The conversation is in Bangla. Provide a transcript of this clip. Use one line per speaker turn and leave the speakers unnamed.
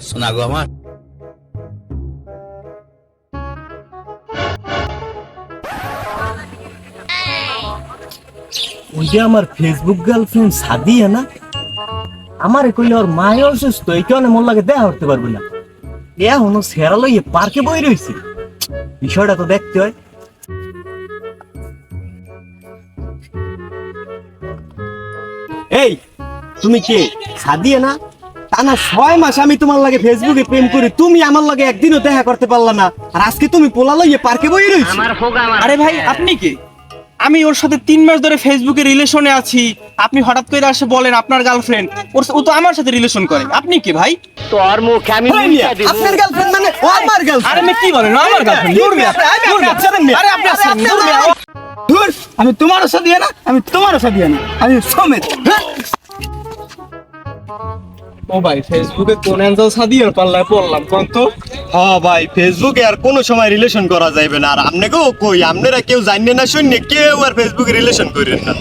শোনা গো আমার
ওই যে আমার ফেসবুক গার্লফ্রেন্ড সাদিয়া না, আমার কইলে ওর মায়ে অসুস্থ, এই কারণে মোর লাগে দেখা করতে পারবে না। এখনো সেরা লইয়ে পার্কে বই রয়েছে, বিষয়টা তো দেখতে হয়। এই তুমি কে? সাদিয়া না? টানা 6 মাস আমি তোমার লাগে ফেসবুকে প্রেম করি, তুমি আমার লাগে একদিনও দেখা করতে পারলা না, আর আজকে তুমি পোলা লইয়ে পার্কে বই রয়েছে।
আরে ভাই আপনি কি? আমি ওর সাথে 3 মাস ধরে ফেসবুকে রিলেশনে আছি, আপনি হঠাৎ করে আসে বলেন আপনার গার্লফ্রেন্ড। ও তো আমার সাথে রিলেশন করে, আপনি কি ভাই?
তোর মুখে আমি আপনার গার্লফ্রেন্ড মানে ও আমার গার্লফ্রেন্ড।
আরে আমি কি বলেন, ও আমার গার্লফ্রেন্ড। দূর মিয়া, দূর মিয়া। আরে আপনি আসেন, দূর মিয়া।
দূর, আমি তোমারও সাথে না, আমি তোমারও সাথে না, আমি সমেত।
ও ভাই ফেসবুকে কোন অ্যাঞ্জেল সাদিয়ার পাল্লায় পড়লাম কোন তো?
হ্যাঁ ভাই, ফেসবুকে আর কোনো সময় রিলেশন করা যাবে না, আর আমনে গো কই আপনারা কেউ জানেন না শুননে কেউ আর ফেসবুকে রিলেশন করেন না।